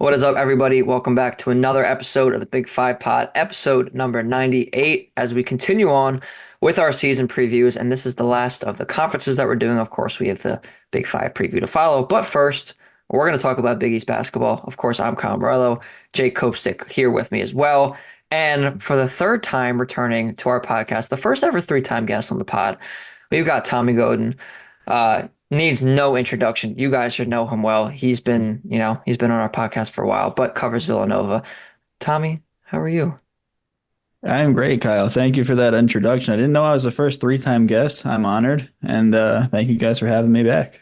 What is up, everybody? Welcome back to another episode of the Big Five Pod, episode number 98, as we continue on with our season previews. And this is the last of the conferences that we're doing. Of course, we have the Big Five preview to follow. But first, we're going to talk about Big East basketball. Of course, I'm Kyle Morello, Jake Copestick here with me as well. And for the third time returning to our podcast, the first ever three-time guest on the pod, we've got Tommy Godin. Needs no introduction. You guys should know him well. He's been on our podcast for a while, but covers Villanova. Tommy, how are you? I'm great, Kyle. Thank you for that introduction. I didn't know I was the first three-time guest. I'm honored, and thank you guys for having me back.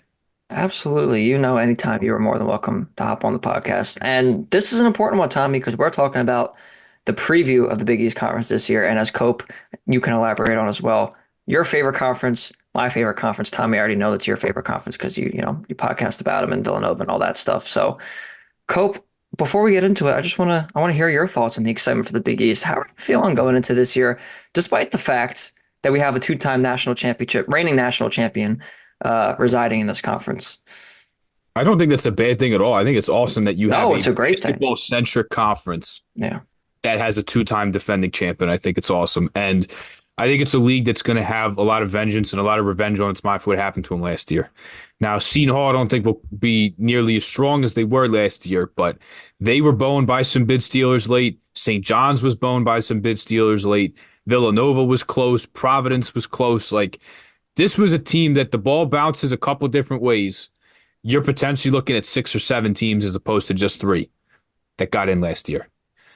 Absolutely. Anytime you are more than welcome to hop on the podcast. And this is an important one, Tommy, because we're talking about the preview of the Big East Conference this year. And as Cope, you can elaborate on as well. Your favorite conference, my favorite conference. Tommy, I already know that's your favorite conference because you podcast about them and Villanova and all that stuff. So, Cope, before we get into it, I want to hear your thoughts on the excitement for the Big East. How are you feeling going into this year, despite the fact that we have a two-time reigning national champion, residing in this conference? I don't think that's a bad thing at all. I think it's awesome that you have No, a it's a great thing. basketball-centric conference Yeah. that has a two-time defending champion. I think it's awesome. And I think it's a league that's going to have a lot of vengeance and a lot of revenge on its mind for what happened to them last year. Now, Seton Hall, I don't think will be nearly as strong as they were last year, but they were boned by some bid stealers late. St. John's was boned by some bid stealers late. Villanova was close. Providence was close. Like, this was a team that the ball bounces a couple different ways. You're potentially looking at 6 or 7 teams as opposed to just 3 that got in last year.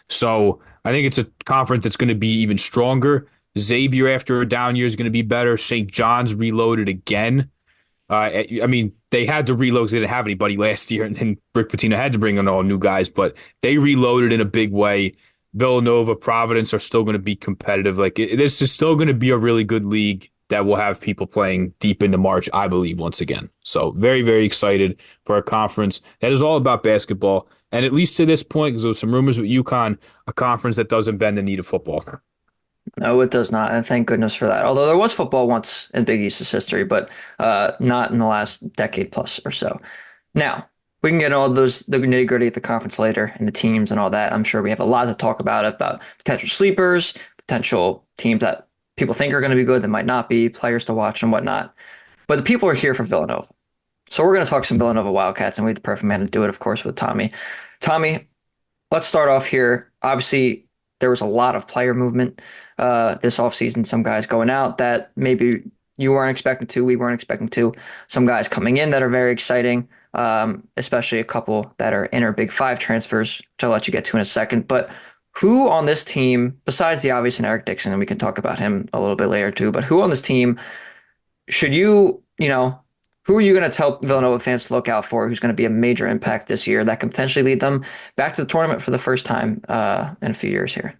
So I think it's a conference that's going to be even stronger. Xavier, after a down year, is going to be better. St. John's reloaded again. They had to reload because they didn't have anybody last year, and then Rick Pitino had to bring in all new guys, but they reloaded in a big way. Villanova, Providence are still going to be competitive. This is still going to be a really good league that will have people playing deep into March, I believe, once again. So very, very excited for a conference that is all about basketball. And at least to this point, because there was some rumors with UConn, a conference that doesn't bend the knee of football. No, it does not, and thank goodness for that. Although there was football once in Big East's history, but not in the last decade plus or so. Now, we can get all the nitty-gritty at the conference later and the teams and all that. I'm sure we have a lot to talk about potential sleepers, potential teams that people think are going to be good that might not be, players to watch and whatnot. But the people are here for Villanova. So we're going to talk some Villanova Wildcats, and we have the perfect man to do it, of course, with Tommy. Tommy, let's start off here. Obviously, there was a lot of player movement this offseason. Some guys going out that maybe you weren't expecting to, we weren't expecting to. Some guys coming in that are very exciting, especially a couple that are inner Big Five transfers, which I'll let you get to in a second. But who on this team, besides the obvious and Eric Dixon, and we can talk about him a little bit later too, but who on this team should who are you going to tell Villanova fans to look out for who's going to be a major impact this year that can potentially lead them back to the tournament for the first time in a few years here?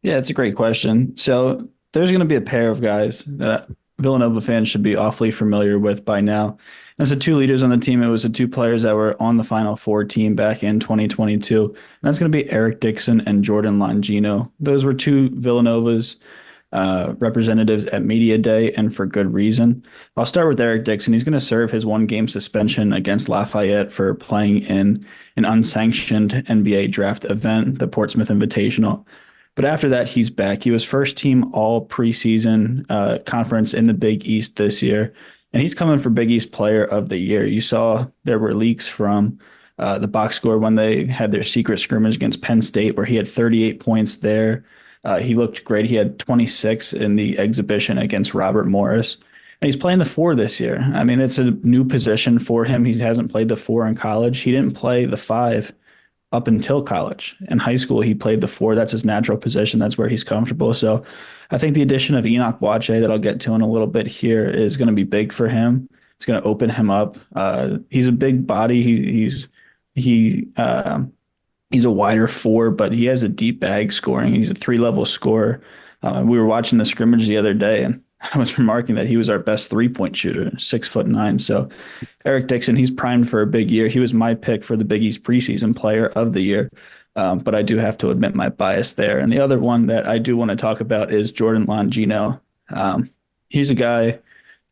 Yeah, it's a great question. So there's going to be a pair of guys that Villanova fans should be awfully familiar with by now. As the two leaders on the team, it was the two players that were on the Final Four team back in 2022. And that's going to be Eric Dixon and Jordan Longino. Those were two Villanova's representatives at Media Day, and for good reason. I'll start with Eric Dixon. He's going to serve his one-game suspension against Lafayette for playing in an unsanctioned NBA draft event, the Portsmouth Invitational. But after that, he's back. He was first team all preseason conference in the Big East this year, and he's coming for Big East Player of the Year. You saw there were leaks from the box score when they had their secret scrimmage against Penn State, where he had 38 points there. He looked great. He had 26 in the exhibition against Robert Morris. And he's playing the 4 this year. I mean, it's a new position for him. He hasn't played the 4 in college. He didn't play the 5 up until college. In high school, he played the 4. That's his natural position. That's where he's comfortable. So I think the addition of Enoch Wache that I'll get to in a little bit here is going to be big for him. It's going to open him up. He's a big body. He's a wider 4, but he has a deep bag scoring. He's a 3-level scorer. We were watching the scrimmage the other day, and I was remarking that he was our best 3-point shooter, 6'9". So Eric Dixon, he's primed for a big year. He was my pick for the Big East preseason player of the year. But I do have to admit my bias there. And the other one that I do want to talk about is Jordan Longino. He's a guy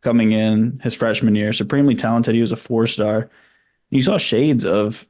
coming in his freshman year, supremely talented. He was a 4-star. You saw shades of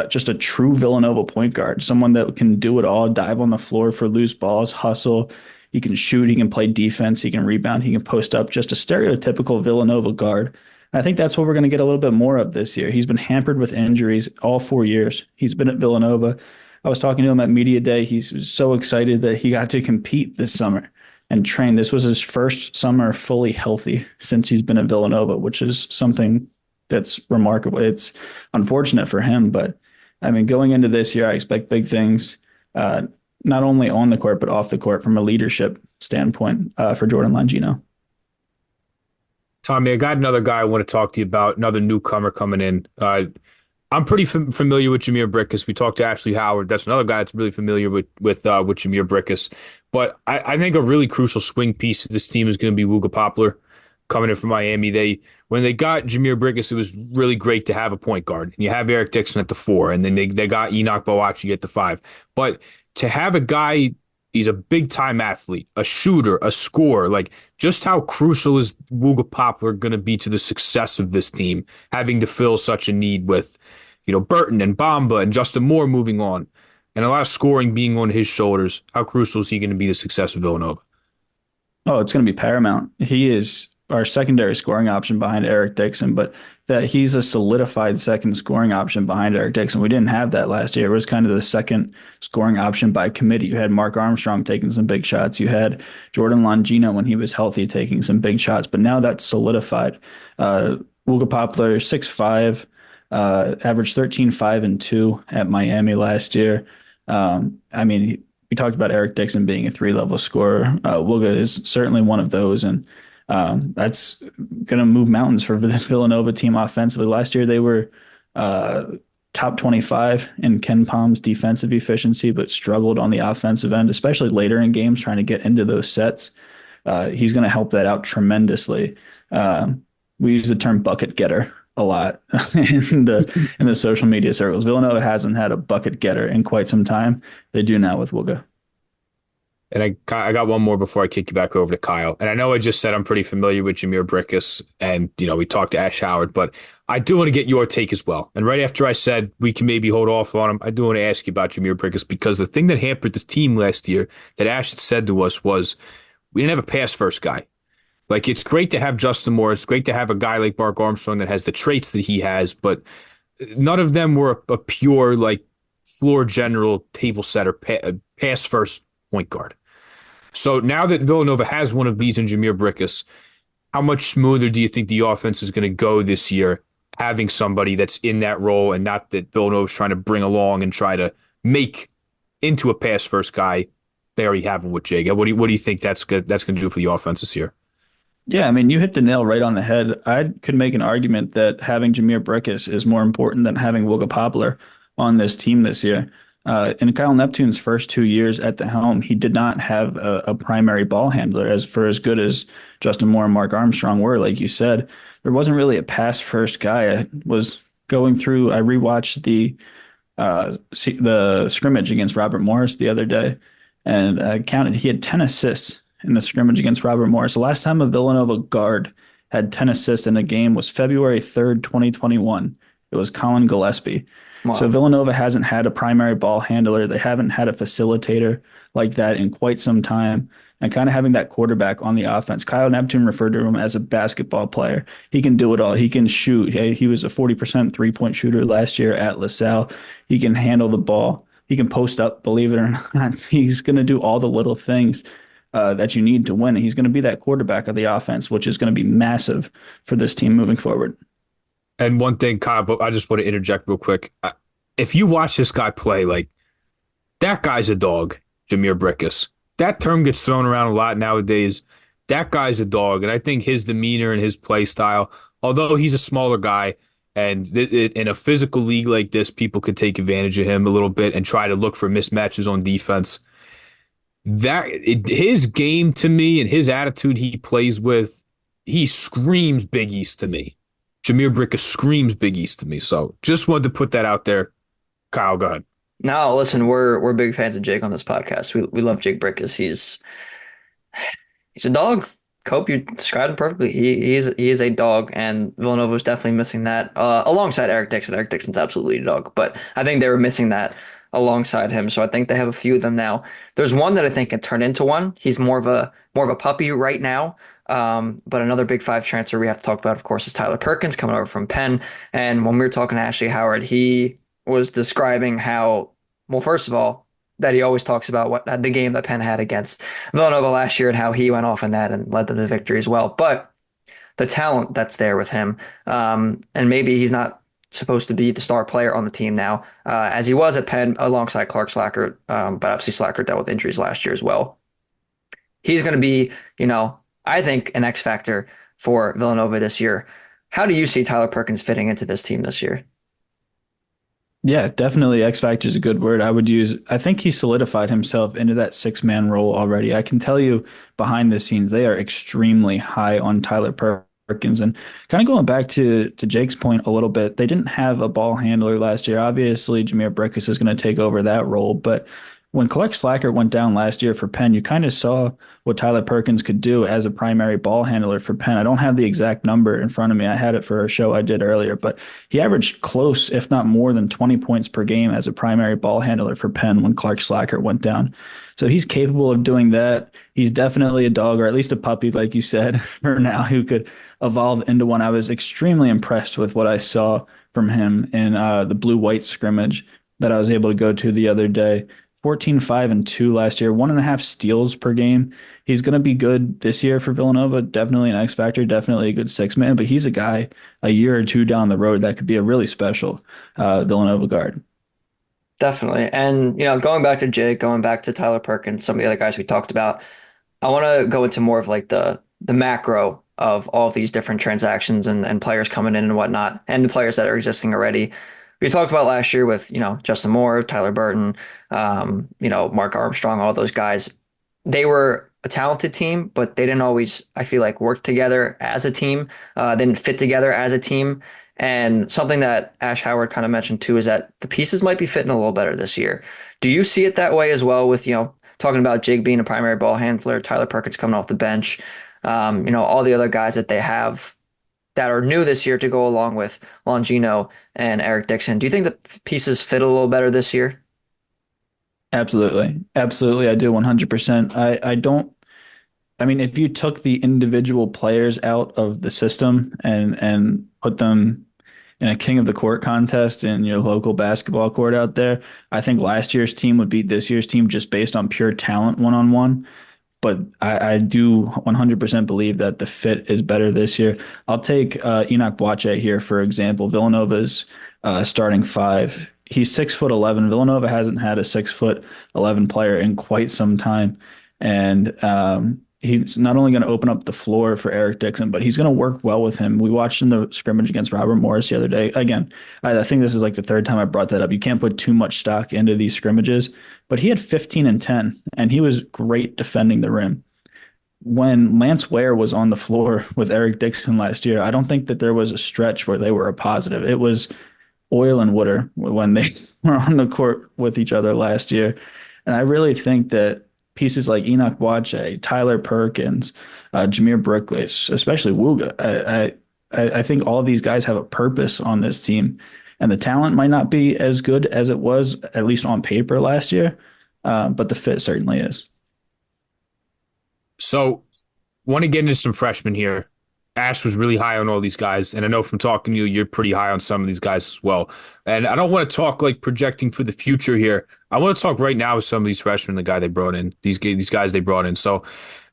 just a true Villanova point guard, someone that can do it all, dive on the floor for loose balls, hustle. He can shoot, he can play defense, he can rebound, he can post up, just a stereotypical Villanova guard. And I think that's what we're going to get a little bit more of this year. He's been hampered with injuries all 4 years. He's been at Villanova. I was talking to him at Media Day. He's so excited that he got to compete this summer and train. This was his first summer fully healthy since he's been at Villanova, which is something that's remarkable. It's unfortunate for him, but I mean, going into this year, I expect big things, uh, not only on the court but off the court from a leadership standpoint for Jordan Longino. Tommy, I got another guy I want to talk to you about, another newcomer coming in. I'm pretty familiar with Jameer Brickus. We talked to Ashley Howard. That's another guy that's really familiar with Jameer Brickus. But I think a really crucial swing piece of this team is going to be Wooga Poplar coming in from Miami. When they got Jameer Brickus, it was really great to have a point guard. And you have Eric Dixon at the 4, and then they got Enoch Boakye at the 5. But to have a guy, he's a big time athlete, a shooter, a scorer. Like, just how crucial is Wooga Poplar going to be to the success of this team, having to fill such a need with, Burton and Bamba and Justin Moore moving on, and a lot of scoring being on his shoulders. How crucial is he going to be to the success of Villanova? Oh, it's going to be paramount. He is our secondary scoring option behind Eric Dixon, but that he's a solidified second scoring option behind Eric Dixon. We didn't have that last year. It was kind of the second scoring option by committee. You had Mark Armstrong taking some big shots. You had Jordan Longino when he was healthy taking some big shots, but now that's solidified. Wooga Poplar, 6'5", averaged 13, 5, and 2 at Miami last year. I mean, we talked about Eric Dixon being a three-level scorer. Wooga is certainly one of those, and that's going to move mountains for this Villanova team offensively. Last year, they were top 25 in Ken Palm's defensive efficiency, but struggled on the offensive end, especially later in games trying to get into those sets. He's going to help that out tremendously. We use the term bucket getter a lot in the social media circles. Villanova hasn't had a bucket getter in quite some time. They do now with Wooga. And I got one more before I kick you back over to Kyle. And I know I just said I'm pretty familiar with Jameer Brickus, and we talked to Ash Howard, but I do want to get your take as well. And right after I said we can maybe hold off on him, I do want to ask you about Jameer Brickus, because the thing that hampered this team last year that Ash had said to us was we didn't have a pass first guy. Like, it's great to have Justin Moore. It's great to have a guy like Mark Armstrong that has the traits that he has, but none of them were a pure, like, floor general, table setter, pass first point guard. So now that Villanova has one of these in Jameer Brickus, how much smoother do you think the offense is going to go this year, having somebody that's in that role, and not that Villanova's trying to bring along and try to make into a pass first guy? They already have him with Jaga. What do you think that's going to do for the offense this year? Yeah, I mean, you hit the nail right on the head. I could make an argument that having Jameer Brickus is more important than having Wooga Poplar on this team this year. In Kyle Neptune's first 2 years at the helm, he did not have a primary ball handler. As good as Justin Moore and Mark Armstrong were, like you said, there wasn't really a pass first guy. I was going through, I rewatched the scrimmage against Robert Morris the other day, and I counted he had 10 assists in the scrimmage against Robert Morris. The last time a Villanova guard had 10 assists in a game was February 3rd, 2021. It was Colin Gillespie. Wow. So Villanova hasn't had a primary ball handler. They haven't had a facilitator like that in quite some time. And kind of having that quarterback on the offense. Kyle Neptune referred to him as a basketball player. He can do it all. He can shoot. He was a 40% three-point shooter last year at LaSalle. He can handle the ball. He can post up, believe it or not. He's going to do all the little things that you need to win. He's going to be that quarterback of the offense, which is going to be massive for this team moving forward. And one thing, Kyle, but I just want to interject real quick. If you watch this guy play, like, that guy's a dog, Jameer Brickus. That term gets thrown around a lot nowadays. That guy's a dog. And I think his demeanor and his play style, although he's a smaller guy, and in a physical league like this, people could take advantage of him a little bit and try to look for mismatches on defense. His game to me and his attitude he plays with, he screams Big East to me. Jameer Brickus screams Big East to me. So just wanted to put that out there. Kyle, go ahead. No, listen, we're big fans of Jake on this podcast. We love Jake Brickus. He's a dog. Cope, you described him perfectly. He is a dog, and Villanova was definitely missing that alongside Eric Dixon. Eric Dixon's absolutely a dog, but I think they were missing that alongside him. So I think they have a few of them now. There's one that I think can turn into one. He's more of a puppy right now. But another Big Five transfer we have to talk about, of course, is Tyler Perkins coming over from Penn. And when we were talking to Ashley Howard, he was describing how, well, first of all, that he always talks about what the game that Penn had against Villanova last year and how he went off in that and led them to victory as well. But the talent that's there with him, and maybe he's not supposed to be the star player on the team now, as he was at Penn alongside Clark Slacker, but obviously Slacker dealt with injuries last year as well. He's going to be, I think an X factor for Villanova this year. How do you see Tyler Perkins fitting into this team this year? Yeah, definitely X factor is a good word I would use. I think he solidified himself into that six-man role already. I can tell you behind the scenes, they are extremely high on Tyler Perkins. And kind of going back to Jake's point a little bit, they didn't have a ball handler last year. Obviously, Jameer Brickus is going to take over that role, but when Clark Slacker went down last year for Penn, you kind of saw what Tyler Perkins could do as a primary ball handler for Penn. I don't have the exact number in front of me. I had it for a show I did earlier, but he averaged close, if not more than 20 points per game as a primary ball handler for Penn when Clark Slacker went down. So he's capable of doing that. He's definitely a dog, or at least a puppy, like you said, for now, who could evolve into one. I was extremely impressed with what I saw from him in the blue-white scrimmage that I was able to go to the other day. 14, 5, and 2 last year, 1.5 steals per game. He's going to be good this year for Villanova. Definitely an X factor, definitely a good six man, but he's a guy a year or two down the road that could be a really special Villanova guard. Definitely. And, going back to Jake, going back to Tyler Perkins, some of the other guys we talked about, I want to go into more of like the macro of all of these different transactions and players coming in and whatnot, and the players that are existing already. We talked about last year with, Justin Moore, Tyler Burton, Mark Armstrong, all those guys. They were a talented team, but they didn't always, I feel like, work together as a team. They didn't fit together as a team. And something that Ash Howard kind of mentioned too is that the pieces might be fitting a little better this year. Do you see it that way as well with, talking about Jake being a primary ball handler, Tyler Perkins coming off the bench, all the other guys that they have that are new this year to go along with Longino and Eric Dixon. Do you think the pieces fit a little better this year? Absolutely. Absolutely. I do 100%. I don't, I mean, if you took the individual players out of the system and put them in a king of the court contest in your local basketball court out there, I think last year's team would beat this year's team just based on pure talent one on one. But I do 100% believe that the fit is better this year. I'll take Enoch Boakye here, for example. Villanova's starting five. He's 6'11". Villanova hasn't had a 6'11" player in quite some time. And he's not only going to open up the floor for Eric Dixon, but he's going to work well with him. We watched in the scrimmage against Robert Morris the other day. Again, I think this is like the third time I brought that up. You can't put too much stock into these scrimmages, but he had 15 and 10, and he was great defending the rim. When Lance Ware was on the floor with Eric Dixon last year, I don't think that there was a stretch where they were a positive. It was oil and water when they were on the court with each other last year. And I really think that pieces like Enoch Boakye, Tyler Perkins, Jameer Brookless, especially Wooga, I think all of these guys have a purpose on this team. And the talent might not be as good as it was, at least on paper last year, but the fit certainly is. So, want to get into some freshmen here. Ash was really high on all these guys, and I know from talking to you, you're pretty high on some of these guys as well. And I don't want to talk like projecting for the future here. I want to talk right now with some of these freshmen, the guy they brought in, these guys they brought in. So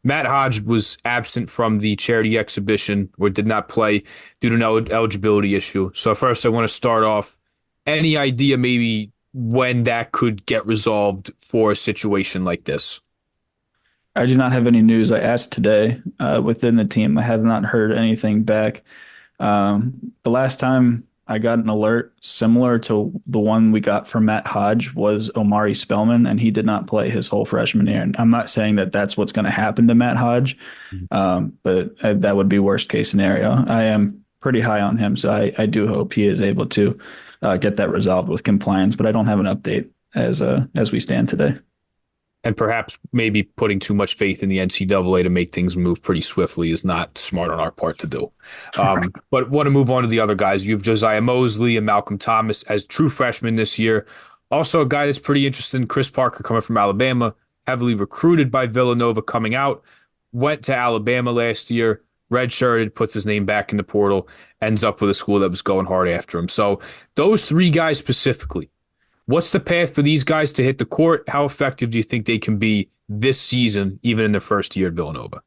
Matt Hodge was absent from the charity exhibition or did not play due to an eligibility issue. So first, I want to start off. Any idea maybe when that could get resolved for a situation like this? I do not have any news. I asked today within the team. I have not heard anything back. The last time I got an alert similar to the one we got from Matt Hodge was Omari Spellman, and he did not play his whole freshman year. And I'm not saying that that's what's going to happen to Matt Hodge, but that would be worst case scenario. I am pretty high on him, so I do hope he is able to get that resolved with compliance, but I don't have an update as we stand today. And perhaps maybe putting too much faith in the NCAA to make things move pretty swiftly is not smart on our part to do. But want to move on to the other guys. You have Josiah Mosley and Malcolm Thomas as true freshmen this year. Also, a guy that's pretty interesting, Chris Parker, coming from Alabama, heavily recruited by Villanova coming out, went to Alabama last year, redshirted, puts his name back in the portal, ends up with a school that was going hard after him. So those three guys specifically, what's the path for these guys to hit the court? How effective do you think they can be this season, even in their first year at Villanova?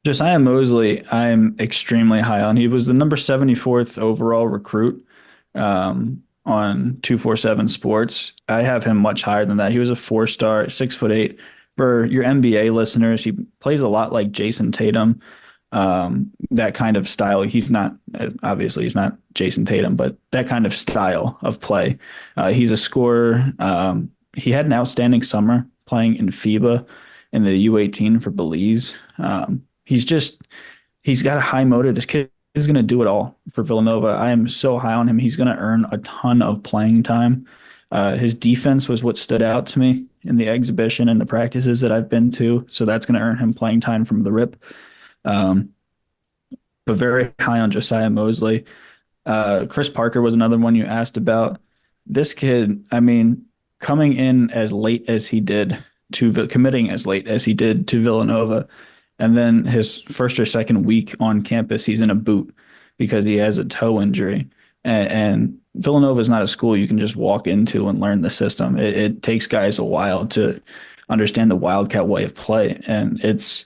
Josiah Mosley, I'm extremely high on. He was the number 74th overall recruit on 247 Sports. I have him much higher than that. He was a four-star, 6'8". For your NBA listeners, he plays a lot like Jason Tatum, that kind of style. He's not, obviously, he's not Jason Tatum, but that kind of style of play. He's a scorer. He had an outstanding summer playing in FIBA in the U18 for Belize. He's got a high motor. This kid is going to do it all for Villanova. I am so high on him. He's going to earn a ton of playing time. His defense was what stood out to me in the exhibition and the practices that I've been to. So that's going to earn him playing time from the rip. Um, but very high on Josiah Mosley. Chris Parker was another one you asked about. This kid, I mean, coming in as late as he did committing as late as he did to Villanova, and then his first or second week on campus, he's in a boot because he has a toe injury. And Villanova is not a school you can just walk into and learn the system. It takes guys a while to understand the Wildcat way of play. And it's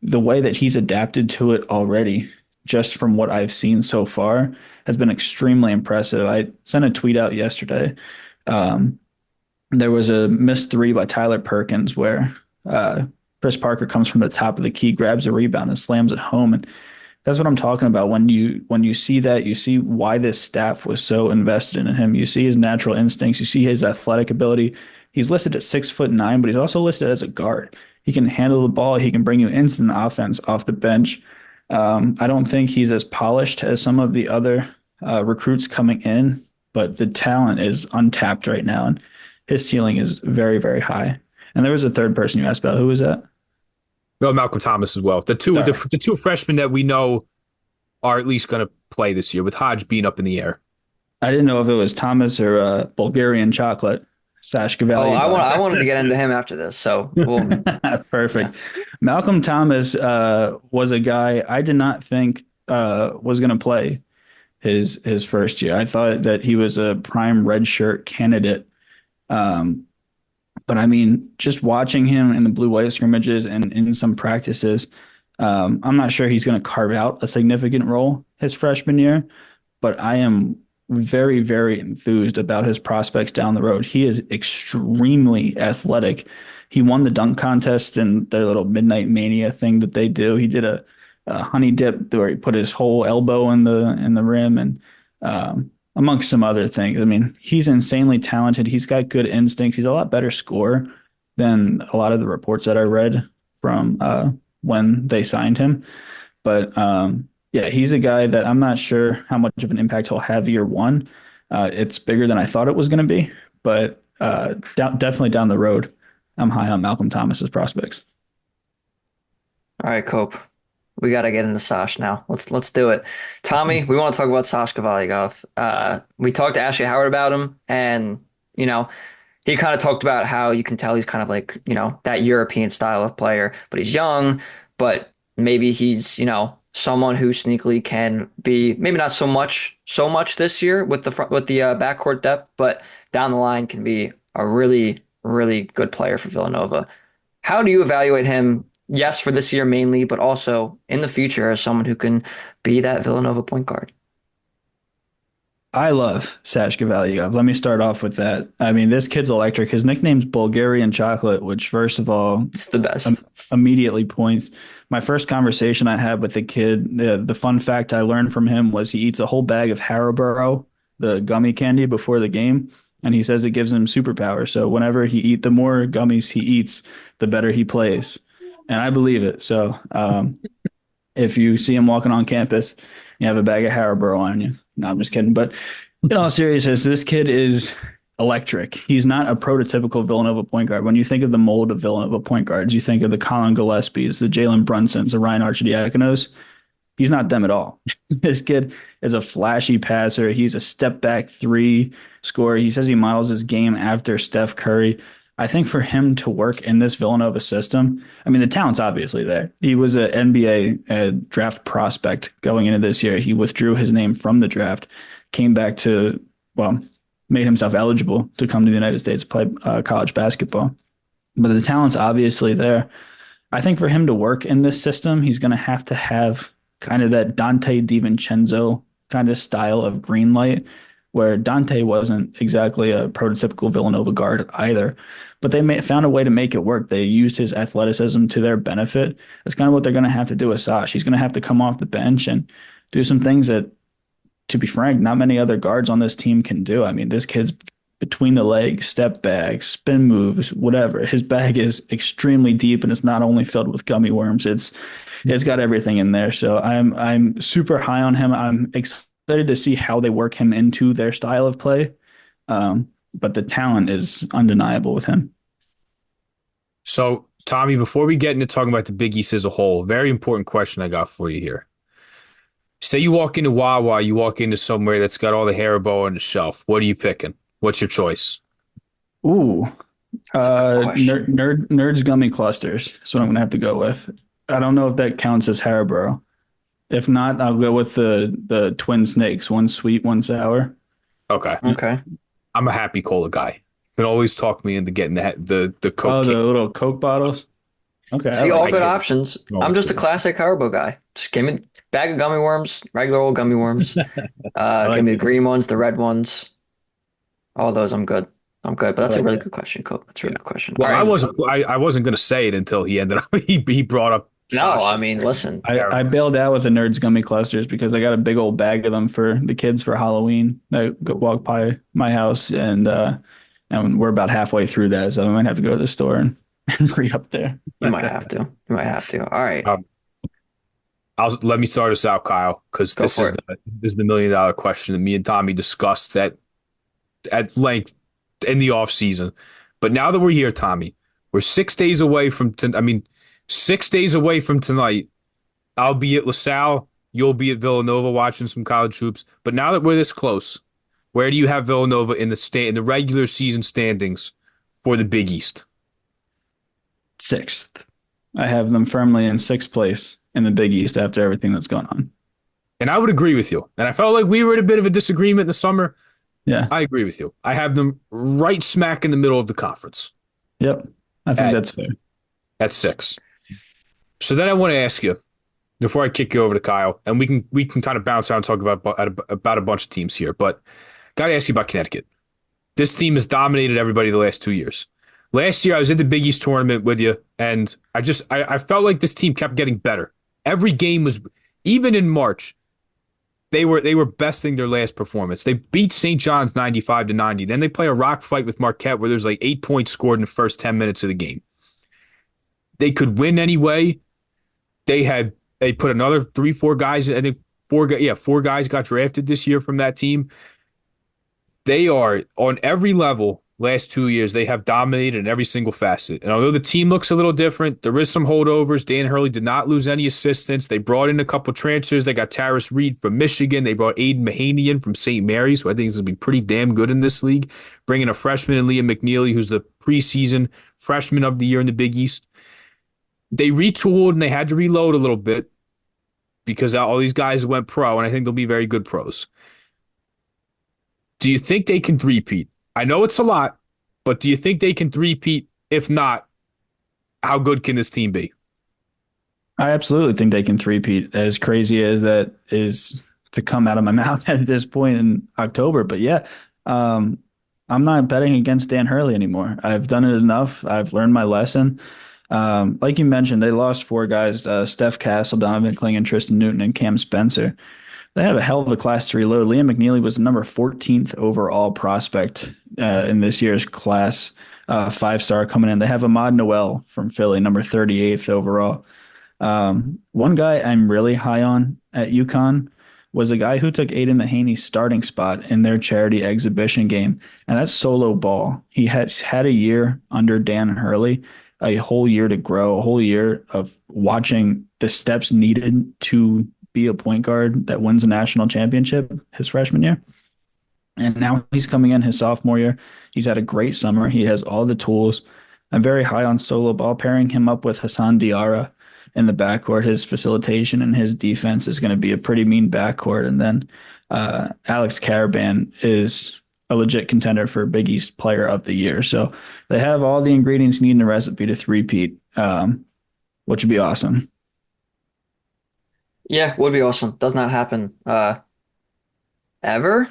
the way that he's adapted to it already, just from what I've seen so far, has been extremely impressive. I sent a tweet out yesterday. There was a missed three by Tyler Perkins where Chris Parker comes from the top of the key, grabs a rebound, and slams it home. And that's what I'm talking about. When you see that, you see why this staff was so invested in him. You see his natural instincts. You see his athletic ability. He's listed at 6'9", but he's also listed as a guard. He can handle the ball. He can bring you instant offense off the bench. I don't think he's as polished as some of the other recruits coming in, but the talent is untapped right now, and his ceiling is very, very high. And there was a third person you asked about. Who was that? Well, Malcolm Thomas as well. The two freshmen that we know are at least going to play this year, with Hodge being up in the air. I didn't know if it was Thomas or Bulgarian Chocolate. Sash Cavalli. Oh, I wanted to get into him after this, so we'll. Perfect. Yeah. Malcolm Thomas was a guy I did not think was going to play his first year. I thought that he was a prime redshirt candidate. But I mean, just watching him in the blue-white scrimmages and in some practices, I'm not sure he's going to carve out a significant role his freshman year, but I am very, very enthused about his prospects down the road. He is extremely athletic. He won the dunk contest in their little Midnight Mania thing that they do. He did a honey dip where he put his whole elbow in the rim, and amongst some other things. I mean, he's insanely talented. He's got good instincts. He's a lot better scorer than a lot of the reports that I read from when they signed him. But yeah, he's a guy that I'm not sure how much of an impact he'll have year one. It's bigger than I thought it was going to be, but definitely down the road, I'm high on Malcolm Thomas's prospects. All right, Cope. We got to get into Sash now. Let's do it. Tommy, we want to talk about Sash Kovalyov. We talked to Ashley Howard about him, and he kind of talked about how you can tell he's kind of like that European style of player, but he's young, but maybe he's someone who sneakily can be maybe not so much this year with the backcourt depth, but down the line can be a really, really good player for Villanova. How do you evaluate him? Yes, for this year mainly, but also in the future as someone who can be that Villanova point guard. I love Sash Kovalyov. Let me start off with that. I mean, this kid's electric. His nickname's Bulgarian Chocolate, which, first of all, it's the best. Immediately points. My first conversation I had with the kid, the fun fact I learned from him was he eats a whole bag of Haribo, the gummy candy, before the game, and he says it gives him superpowers. So whenever the more gummies he eats, the better he plays. And I believe it. So if you see him walking on campus, you have a bag of Haribo on you. No, I'm just kidding. But in all seriousness, this kid is electric. He's not a prototypical Villanova point guard. When you think of the mold of Villanova point guards, you think of the Colin Gillespies, the Jalen Brunsons, the Ryan Arcidiakonos. He's not them at all. This kid is a flashy passer. He's a step back three scorer. He says he models his game after Steph Curry. I think for him to work in this Villanova system, I mean, the talent's obviously there. He was an NBA draft prospect going into this year. He withdrew his name from the draft, came back to, well, made himself eligible to come to the United States to play college basketball. But the talent's obviously there. I think for him to work in this system, he's going to have kind of that Dante DiVincenzo kind of style of green light, where Dante wasn't exactly a prototypical Villanova guard either, but they found a way to make it work. They used his athleticism to their benefit. That's kind of what they're going to have to do with Sash. He's going to have to come off the bench and do some things that, to be frank, not many other guards on this team can do. I mean, this kid's between the legs, step back, spin moves, whatever. His bag is extremely deep, and it's not only filled with gummy worms. It's got everything in there. So I'm super high on him. I'm excited to see how they work him into their style of play. But the talent is undeniable with him. So, Tommy, before we get into talking about the Big East as a whole, very important question I got for you here. Say you walk into Wawa, you walk into somewhere that's got all the Haribo on the shelf. What are you picking? What's your choice? Ooh, Nerds Gummy Clusters is what I'm gonna have to go with. I don't know if that counts as Haribo. If not, I'll go with the Twin Snakes, one sweet, one sour. Okay. Okay. I'm a happy cola guy. You can always talk me into getting the Coke. Oh, the little Coke bottles. Okay, See, I all like good it. options. Oh, I'm just a good. classic Haribo guy. Just give me bag of gummy worms, regular old gummy worms. I Give like me the it. green ones, the red ones. All those, I'm good. I'm good. But I that's a like really it. good question, Cope. That's a Yeah. really good question. All Well, I right. wasn't I wasn't gonna say it until he ended up he brought up No, Sasha. I mean, listen. I bailed out with the Nerds Gummy Clusters because I got a big old bag of them for the kids for Halloween. I go walk by my house and we're about halfway through that, so I might have to go to the store and re-up there. You might have to. You might have to. All right. Um, let me start us out, Kyle, because Go for it. this is the $1 million question that me and Tommy discussed at length in the off season. But now that we're here, Tommy, we're 6 days away from 6 days away from tonight. I'll be at LaSalle. You'll be at Villanova watching some college hoops. But now that we're this close, where do you have Villanova in the regular season standings for the Big East? Sixth. I have them firmly in sixth place in the Big East after everything that's gone on. And I would agree with you. And I felt like we were in a bit of a disagreement in the summer. Yeah. I agree with you. I have them right smack in the middle of the conference Yep. I think at, that's fair. at 6. So then I want to ask you, before I kick you over to Kyle, and we can kind of bounce around and talk about a bunch of teams here, but got to ask you about Connecticut. This team has dominated everybody the last 2 years. Last year, I was at the Big East tournament with you, and I felt like this team kept getting better. Every game was, even in March, they were besting their last performance. They beat St. John's 95-90. Then they play a rock fight with Marquette where there's like 8 points scored in the first 10 minutes of the game. They could win anyway. They put another 3-4 guys. I think four guys got drafted this year from that team. They are on every level. Last 2 years, they have dominated in every single facet. And although the team looks a little different, there is some holdovers. Dan Hurley did not lose any assistants. They brought in a couple transfers. They got Taris Reed from Michigan. They brought Aiden Mahanian from St. Mary's, who I think is going to be pretty damn good in this league. Bringing a freshman in Liam McNeely, who's the preseason freshman of the year in the Big East. They retooled and they had to reload a little bit because all these guys went pro, and I think they'll be very good pros. Do you think they can three-peat? I know it's a lot, but do you think they can three-peat? If not, how good can this team be? I absolutely think they can three-peat, as crazy as that is to come out of my mouth at this point in October. But yeah, I'm not betting against Dan Hurley anymore. I've done it enough. I've learned my lesson. Like you mentioned, they lost 4 guys, Steph Castle, Donovan Clingan, Tristan Newton, and Cam Spencer. They have a hell of a class to reload. Liam McNeely was the number 14th overall prospect in this year's class, 5-star coming in. They have Ahmad Noel from Philly, number 38th overall. One guy I'm really high on at UConn, was a guy who took Aiden Mahaney's starting spot in their charity exhibition game, and that's Solo Ball. He has had a year under Dan Hurley, a whole year to grow, a whole year of watching the steps needed to be a point guard that wins a national championship his freshman year. And now he's coming in his sophomore year. He's had a great summer. He has all the tools. I'm very high on Solo Ball, pairing him up with Hassan Diarra in the backcourt. His facilitation and his defense is going to be a pretty mean backcourt. And then Alex Caravan is a legit contender for Big East Player of the Year. So they have all the ingredients needed in a recipe to three-peat, which would be awesome. Yeah, would be awesome. Does not happen ever.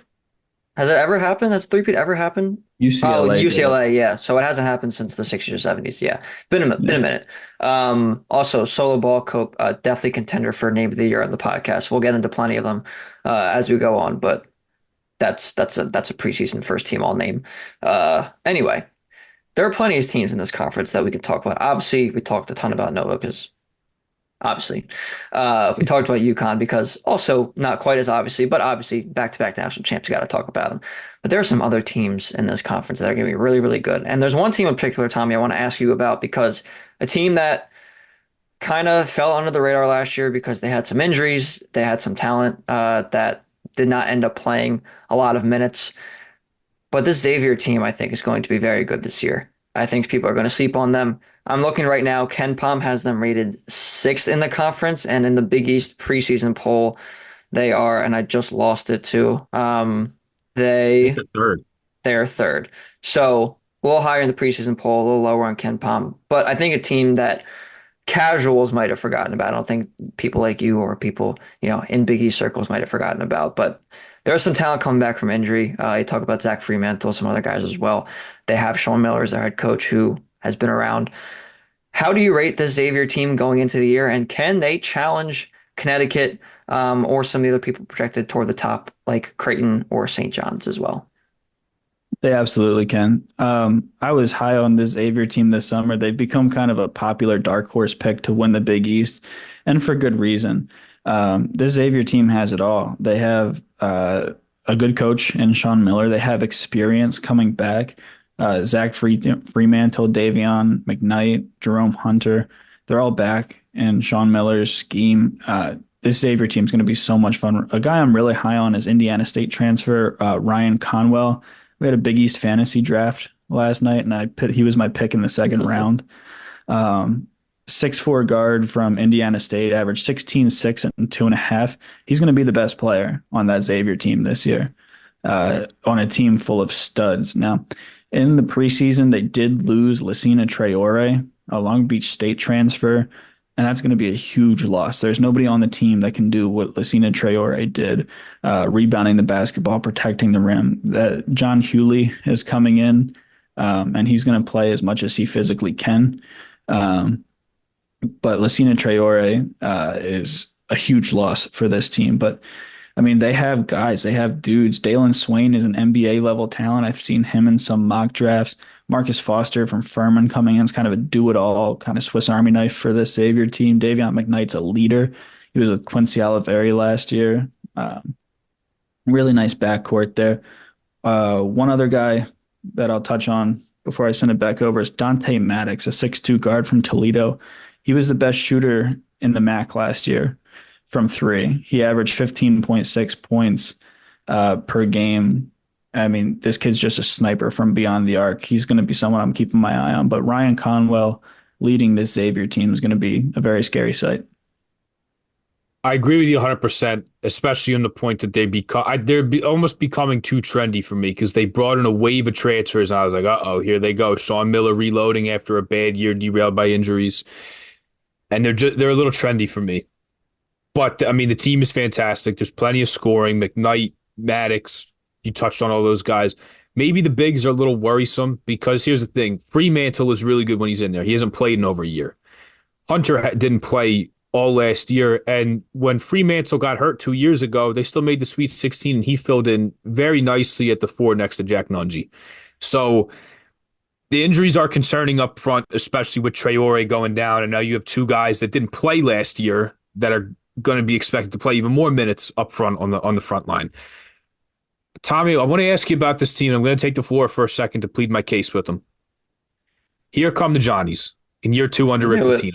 Has it ever happened? Has three-peat ever happened? Oh, UCLA did it. UCLA, yeah. So it hasn't happened since the 60s or 70s. Yeah. Been a Yeah. minute. Also, Solo Ball Cope, definitely contender for name of the year on the podcast. We'll get into plenty of them as we go on, but that's a preseason first team all name. Anyway, there are plenty of teams in this conference that we could talk about. Obviously, we talked a ton about Nova because obviously. We talked about UConn because also not quite as obviously, but obviously back-to-back national champs, you got to talk about them. But there are some other teams in this conference that are going to be really, really good. And there's one team in particular, Tommy, I want to ask you about because a team that kind of fell under the radar last year because they had some injuries, they had some talent that did not end up playing a lot of minutes. But this Xavier team, I think, is going to be very good this year. I think people are going to sleep on them. I'm looking right now. Ken Pom has them rated sixth in the conference, and in the Big East preseason poll, they are, and I just lost it too. I think They the third. they are third, so a little higher in the preseason poll, a little lower on Ken Pom. But I think a team that casuals might have forgotten about. I don't think people like you or people, in Big East circles might have forgotten about, but there's some talent coming back from injury. You talk about Zach Fremantle, some other guys as well. They have Sean Miller as their head coach who has been around. How do you rate the Xavier team going into the year, and can they challenge Connecticut or some of the other people projected toward the top, like Creighton or St. John's as well? They absolutely can. I was high on this Xavier team this summer. They've become kind of a popular dark horse pick to win the Big East, and for good reason. This Xavier team has it all. They have a good coach in Sean Miller. They have experience coming back. Fremantle, Davion McKnight, Jerome Hunter. They're all back in Sean Miller's scheme. This Xavier team is going to be so much fun. A guy I'm really high on is Indiana State transfer Ryan Conwell. We had a Big East fantasy draft last night, and he was my pick in the second round. 6'4" guard from Indiana State, averaged 16, 6, and 2.5. He's going to be the best player on that Xavier team this year, on a team full of studs. Now, in the preseason, they did lose Lucina Traore, a Long Beach State transfer, and that's going to be a huge loss. There's nobody on the team that can do what Lucina Traore did, rebounding the basketball, protecting the rim. That John Hewley is coming in, and he's going to play as much as he physically can. But Lucina Traore is a huge loss for this team. But I mean, they have guys, they have dudes. Dalen Swain is an NBA level talent. I've seen him in some mock drafts. Marcus Foster from Furman coming in is kind of a do-it-all, kind of Swiss Army knife for this Xavier team. Davion McKnight's a leader. He was with Quincy Oliveri last year. Really nice backcourt there. One other guy that I'll touch on before I send it back over is Dante Maddox, a 6'2" guard from Toledo. He was the best shooter in the MAC last year from three. He averaged 15.6 points per game. I mean, this kid's just a sniper from beyond the arc. He's going to be someone I'm keeping my eye on. But Ryan Conwell leading this Xavier team is going to be a very scary sight. I agree with you 100%, especially on the point that they're almost becoming too trendy for me because they brought in a wave of transfers. And I was like, uh-oh, here they go. Sean Miller reloading after a bad year derailed by injuries. And they're a little trendy for me. But, I mean, the team is fantastic. There's plenty of scoring. McKnight, Maddox, you touched on all those guys. Maybe the bigs are a little worrisome because here's the thing. Fremantle is really good when he's in there. He hasn't played in over a year. Hunter didn't play all last year. And when Fremantle got hurt 2 years ago, they still made the Sweet 16, and he filled in very nicely at the 4 next to Jack Nungy. So the injuries are concerning up front, especially with Traore going down. And now you have two guys that didn't play last year that are going to be expected to play even more minutes up front on the front line. Tommy, I want to ask you about this team. I'm going to take the floor for a second to plead my case with them. Here come the Johnnies in year two under Rick Knew it. Pitino.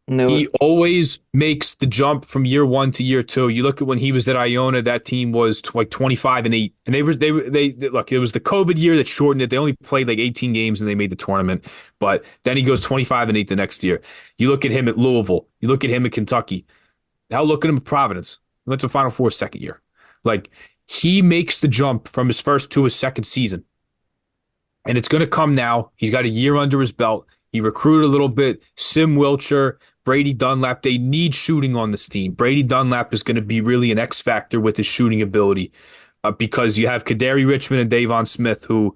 Knew He it. always makes the jump from year one to year two. You look at when he was at Iona, that team was like 25-8, and they look. It was the COVID year that shortened it. They only played like 18 games and they made the tournament. But then he goes 25-8 the next year. You look at him at Louisville. You look at him at Kentucky. Now look at him at Providence. He went to the Final Four second year. Like he makes the jump from his first to his second season. And it's going to come now. He's got a year under his belt. He recruited a little bit. Sim Wilcher, Brady Dunlap. They need shooting on this team. Brady Dunlap is going to be really an X factor with his shooting ability because you have Kadari Richmond and Davon Smith, who,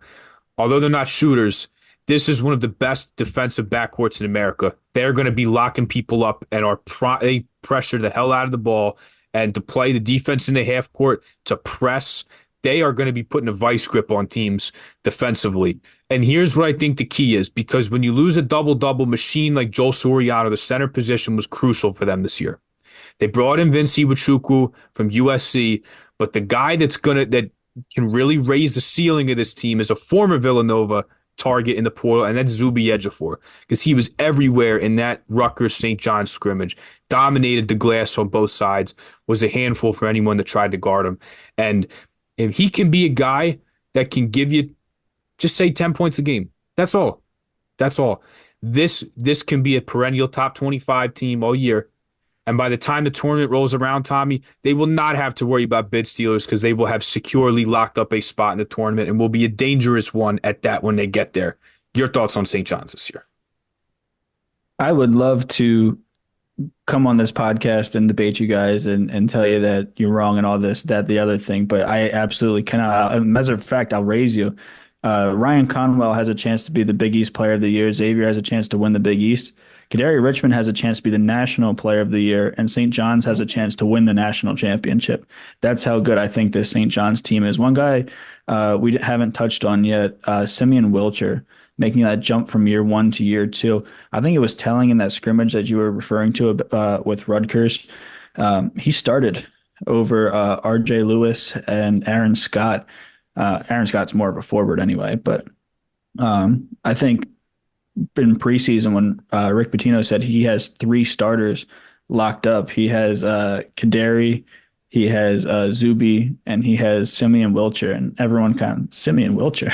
although they're not shooters, this is one of the best defensive backcourts in America. They're going to be locking people up and they pressure the hell out of the ball and to play the defense in the half court, to press. They are going to be putting a vice grip on teams defensively. And here's what I think the key is, because when you lose a double-double machine like Joel Soriano, the center position was crucial for them this year. They brought in Vince Iwuchukwu from USC, but the guy that can really raise the ceiling of this team is a former Villanova target in the portal, and that's Zubi Ejiofor, because he was everywhere in that Rutgers-St. John's scrimmage, dominated the glass on both sides, was a handful for anyone that tried to guard him. And if he can be a guy that can give you, just say 10 points a game. That's all. That's all. This can be a perennial top 25 team all year. And by the time the tournament rolls around, Tommy, they will not have to worry about bid stealers because they will have securely locked up a spot in the tournament and will be a dangerous one at that when they get there. Your thoughts on St. John's this year? I would love to come on this podcast and debate you guys and tell you that you're wrong and all this, that, the other thing, but I absolutely cannot. As a matter of fact, I'll raise you. Ryan Conwell has a chance to be the Big East Player of the Year. Xavier has a chance to win the Big East. Kadari Richmond has a chance to be the National Player of the Year, and St. John's has a chance to win the national championship. That's how good I think this St. John's team is. One guy we haven't touched on yet, Simeon Wilcher, making that jump from year one to year two. I think it was telling in that scrimmage that you were referring to with Rutgers. He started over R.J. Lewis and Aaron Scott. Aaron Scott's more of a forward anyway, but I think in preseason when Rick Pitino said he has three starters locked up, he has Kadari, he has Zuby, and he has Simeon Wilcher, and everyone kind of Simeon Wilcher.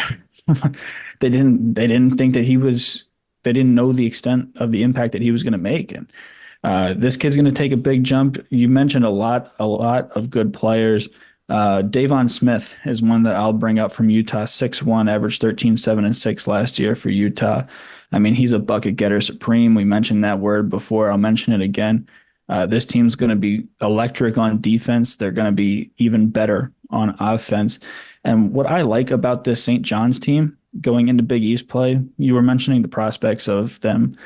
They didn't think that they didn't know the extent of the impact that he was going to make, and this kid's going to take a big jump. You mentioned a lot of good players. Davon Smith is one that I'll bring up from Utah, 6'1", averaged 13, 7, and 6 last year for Utah. I mean, he's a bucket getter supreme. We mentioned that word before. I'll mention it again. This team's going to be electric on defense. They're going to be even better on offense. And what I like about this St. John's team going into Big East play, you were mentioning the prospects of them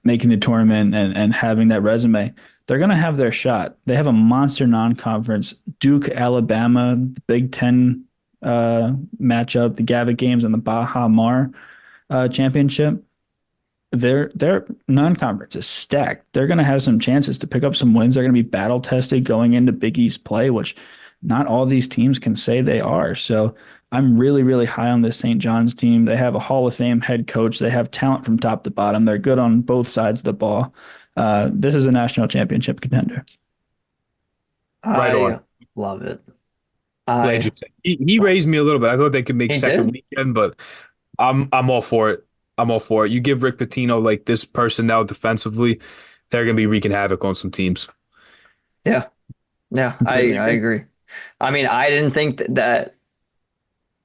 making the tournament and having that resume. They're going to have their shot. They have a monster non-conference, Duke, Alabama, the Big Ten matchup, the Gavitt Games, and the Baha Mar championship. Their non-conference is stacked. They're going to have some chances to pick up some wins. They're going to be battle tested going into Big East play, which not all these teams can say they are. So I'm really, really high on this St. John's team. They have a Hall of Fame head coach. They have talent from top to bottom. They're good on both sides of the ball. This is a national championship contender. Right I on. love it. Glad you I said. He raised me a little bit. I thought they could make He second did. weekend, but I'm all for it. I'm all for it. You give Rick Pitino like this personnel defensively, they're gonna be wreaking havoc on some teams. Yeah. Yeah, Completely I agree. agree. I mean, I didn't think that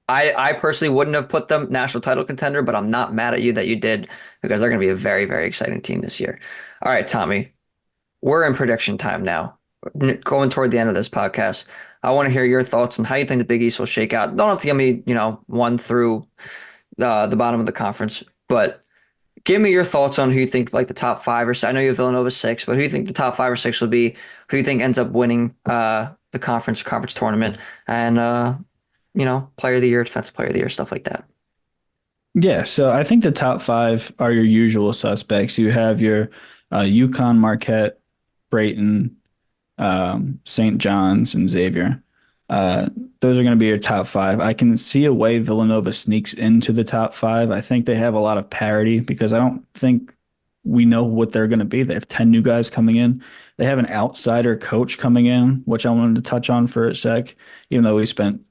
I personally wouldn't have put them national title contender, but I'm not mad at you that you did because they're going to be a very, very exciting team this year. All right, Tommy, we're in prediction time now. Going toward the end of this podcast, I want to hear your thoughts on how you think the Big East will shake out. Don't have to give me, one through the bottom of the conference, but give me your thoughts on who you think like the top five or six. I know you have Villanova six, but who you think the top five or six will be? Who you think ends up winning the conference tournament and player of the year, defensive player of the year, stuff like that. Yeah, so I think the top five are your usual suspects. You have your UConn, Marquette, Brayton, St. John's, and Xavier. Uh, those are going to be your top five. I can see a way Villanova sneaks into the top five. I think they have a lot of parity because I don't think we know what they're going to be. They have 10 new guys coming in. They have an outsider coach coming in, which I wanted to touch on for a sec, even though we spent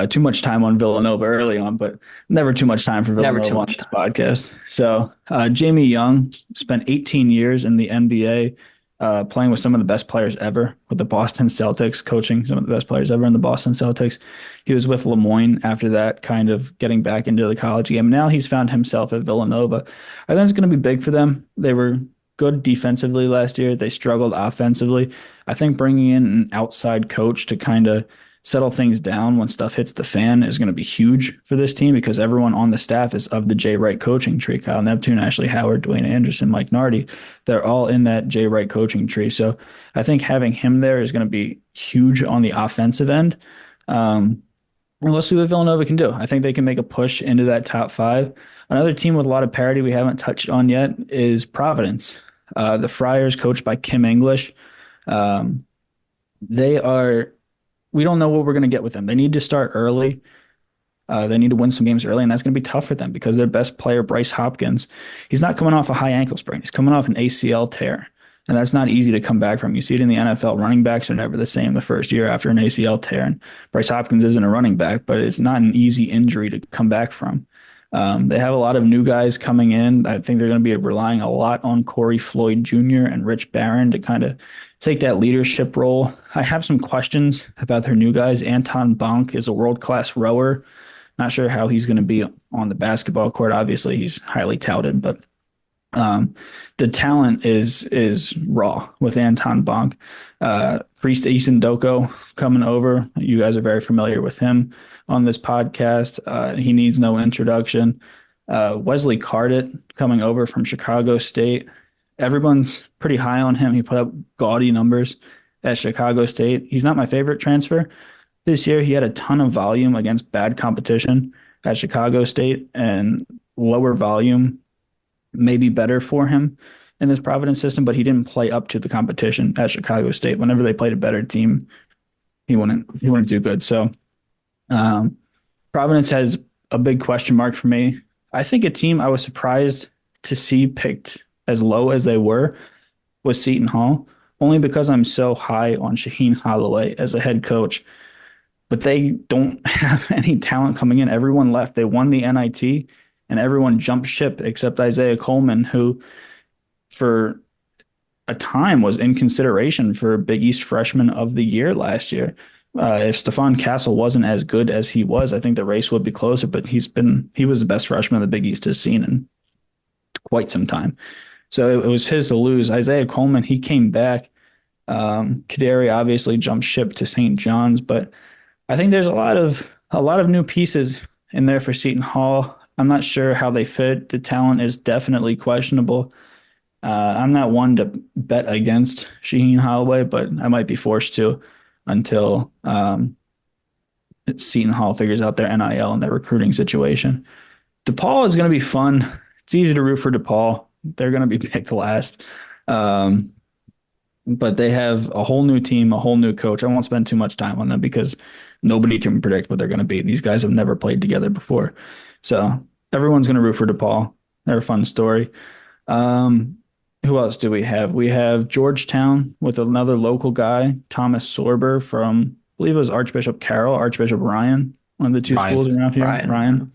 too much time on Villanova early on, but never too much time for Never too Villanova on much this time. podcast. So Jamie Young spent 18 years in the NBA, playing with some of the best players ever with the Boston Celtics, coaching some of the best players ever in the Boston Celtics. He was with Lemoyne after that, kind of getting back into the college game. Now he's found himself at Villanova. I think it's going to be big for them. They were good defensively last year. They struggled offensively. I think bringing in an outside coach to kind of settle things down when stuff hits the fan is going to be huge for this team because everyone on the staff is of the Jay Wright coaching tree. Kyle Neptune, Ashley Howard, Dwayne Anderson, Mike Nardi. They're all in that Jay Wright coaching tree. So I think having him there is going to be huge on the offensive end. And we'll see what Villanova can do. I think they can make a push into that top five. Another team with a lot of parity we haven't touched on yet is Providence. The Friars, coached by Kim English. Um, they are we don't know what we're going to get with them. They need to start early. They need to win some games early, and that's going to be tough for them because their best player, Bryce Hopkins, he's not coming off a high ankle sprain. He's coming off an ACL tear, and that's not easy to come back from. You see it in the NFL. Running backs are never the same the first year after an ACL tear, and Bryce Hopkins isn't a running back, but it's not an easy injury to come back from. They have a lot of new guys coming in. I think they're going to be relying a lot on Corey Floyd Jr. and Rich Barron to kind of take that leadership role. I have some questions about their new guys. Anton Bonk is a world-class rower. Not sure how he's going to be on the basketball court. Obviously, he's highly touted, but the talent is raw with Anton Bonk. Priest Isindoko coming over. You guys are very familiar with him on this podcast. He needs no introduction. Wesley Cardit coming over from Chicago State. Everyone's pretty high on him. He put up gaudy numbers at Chicago State. He's not my favorite transfer. This year, he had a ton of volume against bad competition at Chicago State, and lower volume may be better for him in this Providence system, but he didn't play up to the competition at Chicago State. Whenever they played a better team, he wouldn't do good. So Providence has a big question mark for me. I think a team I was surprised to see picked as low as they were was Seton Hall, only because I'm so high on Shaheen Holloway as a head coach. But they don't have any talent coming in. Everyone left. They won the NIT, and everyone jumped ship except Isaiah Coleman, who for a time was in consideration for Big East Freshman of the Year last year. If Stephon Castle wasn't as good as he was, I think the race would be closer. But he was the best freshman the Big East has seen in quite some time. So it was his to lose. Isaiah Coleman, he came back. Kaderi obviously jumped ship to St. John's, but I think there's a lot of new pieces in there for Seton Hall. I'm not sure how they fit. The talent is definitely questionable. I'm not one to bet against Shaheen Holloway, but I might be forced to until Seton Hall figures out their NIL and their recruiting situation. DePaul is going to be fun. It's easy to root for DePaul. They're going to be picked last. But they have a whole new team, a whole new coach. I won't spend too much time on them because nobody can predict what they're going to be. These guys have never played together before. So everyone's going to root for DePaul. They're a fun story. Who else do we have? We have Georgetown with another local guy, Thomas Sorber from, I believe it was Archbishop Carroll, Archbishop Ryan, one of the two Ryan. schools around here. Ryan.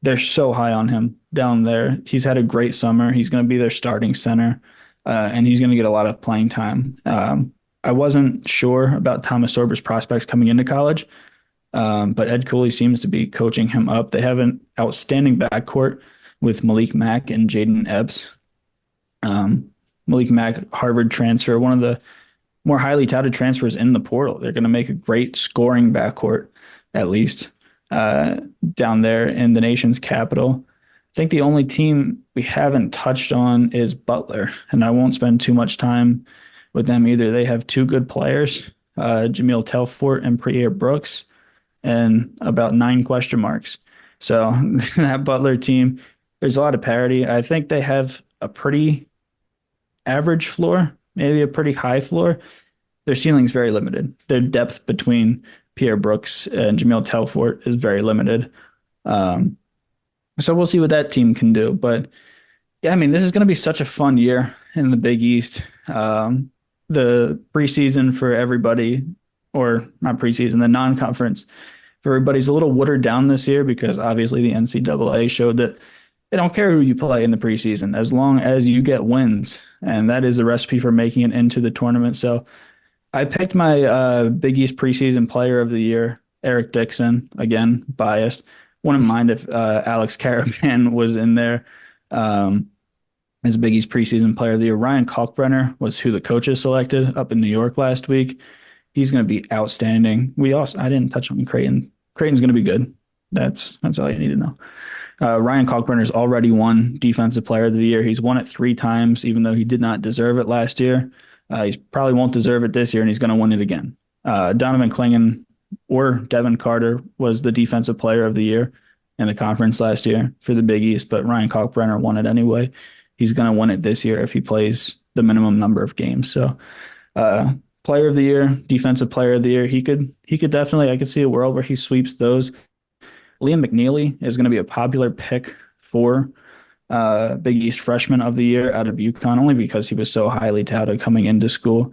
They're so high on him down there. He's had a great summer. He's going to be their starting center, and he's going to get a lot of playing time. I wasn't sure about Thomas Sorber's prospects coming into college, but Ed Cooley seems to be coaching him up. They have an outstanding backcourt with Malik Mack and Jaden Epps. Malik Mack, Harvard transfer, one of the more highly touted transfers in the portal. They're going to make a great scoring backcourt, at least, down there in the nation's capital. I think the only team we haven't touched on is Butler, and I won't spend too much time with them either. They have two good players, Jameel Telfort and Priere Brooks, and about 9 question marks. So that Butler team, there's a lot of parity. I think they have a pretty average floor. maybe a pretty high floor, their ceiling's very limited. Their depth between Pierre Brooks and Jamil Telfort is very limited. Um, so we'll see what that team can do. But yeah, I mean, this is going to be such a fun year in the Big East. The preseason for everybody, or not preseason, the non-conference for everybody's a little watered down this year because obviously the NCAA showed that they don't care who you play in the preseason as long as you get wins. And that is the recipe for making it into the tournament. So I picked my Big East preseason player of the year, Eric Dixon. Again, biased. Wouldn't mind if Alex Caravan was in there as Big East preseason player of the year. Ryan Kalkbrenner was who the coaches selected up in New York last week. He's going to be outstanding. I didn't touch on Creighton. Creighton's going to be good. That's all you need to know. Ryan Kalkbrenner's already won Defensive Player of the Year. He's won it 3 times, even though he did not deserve it last year. He probably won't deserve it this year, and he's going to win it again. Donovan Clingan or Devin Carter was the Defensive Player of the Year in the conference last year for the Big East, but Ryan Kalkbrenner won it anyway. He's going to win it this year if he plays the minimum number of games. So, Player of the Year, Defensive Player of the Year, he could definitely. I could see a world where he sweeps those. Liam McNeely is going to be a popular pick for Big East Freshman of the Year out of UConn, only because he was so highly touted coming into school.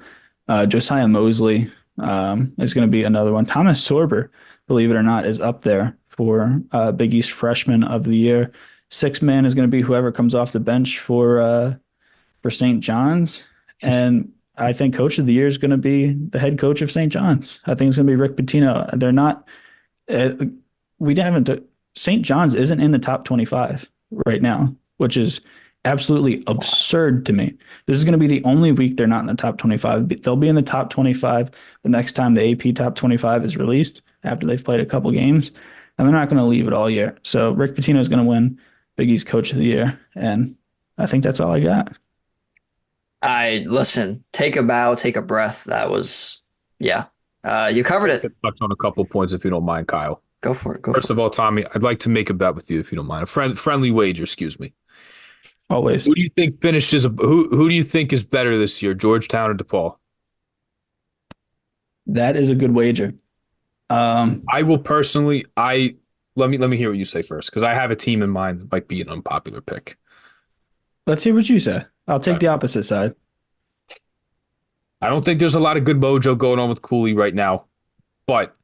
Josiah Mosley is going to be another one. Thomas Sorber, believe it or not, is up there for Big East Freshman of the Year. Sixth man is going to be whoever comes off the bench for St. John's, and I think Coach of the Year is going to be the head coach of St. John's. I think it's going to be Rick Pitino. They're not. We haven't. St. John's isn't in the top 25 right now, which is absolutely absurd to me. This is going to be the only week they're not in the top 25. They'll be in the top 25 the next time the AP top 25 is released after they've played a couple games, and they're not going to leave it all year. So Rick Pitino is going to win Big East Coach of the Year, and I think that's all I got. I listen, take a bow, take a breath. That was, yeah. You covered To it. touch on a couple of points, if you don't mind, Kyle. Go for it. Go First for of all, Tommy, I'd like to make a bet with you, if you don't mind. Friendly wager, excuse me. Always. Who do you think finishes? Who do you think is better this year, Georgetown or DePaul? That is a good wager. I will personally. I let me hear what you say first, because I have a team in mind that might be an unpopular pick. Let's hear what you say. I'll take Okay. the opposite side. I don't think there's a lot of good mojo going on with Cooley right now, but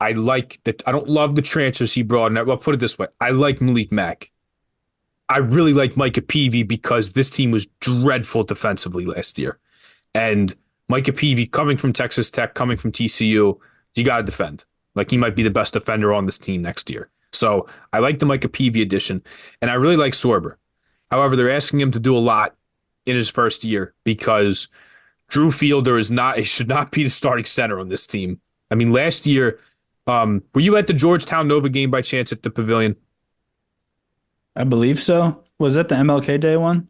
I like that. I don't love the transfers he brought in. Well, put it this way: I like Malik Mack. I really like Micah Peavy because this team was dreadful defensively last year, and Micah Peavy coming from Texas Tech, coming from TCU, you got to defend. Like he might be the best defender on this team next year. So I like the Micah Peavy addition, and I really like Sorber. However, they're asking him to do a lot in his first year because Drew Fielder is not. He should not be the starting center on this team. I mean, last year, were you at the Georgetown Nova game by chance at the Pavilion? I believe so. Was that the MLK Day one?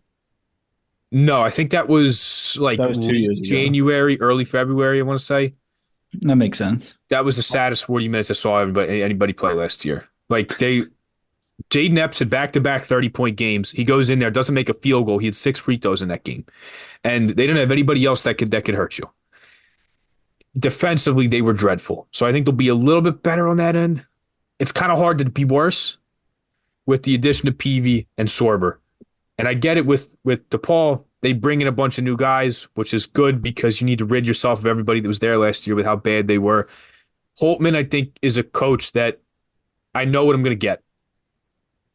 No, I think that was like That was 2 years late ago. January, early February. I want to say That makes sense. that was the saddest 40 minutes I saw anybody play last year. Jaden Epps had back-to-back 30-point games. He goes in there, doesn't make a field goal. He had 6 free throws in that game, and they didn't have anybody else that could hurt you. Defensively, they were dreadful. So I think they'll be a little bit better on that end. It's kind of hard to be worse with the addition of Peavy and Sorber. And I get it with DePaul. They bring in a bunch of new guys, which is good because you need to rid yourself of everybody that was there last year with how bad they were. Holtman, I think, is a coach that I know what I'm going to get.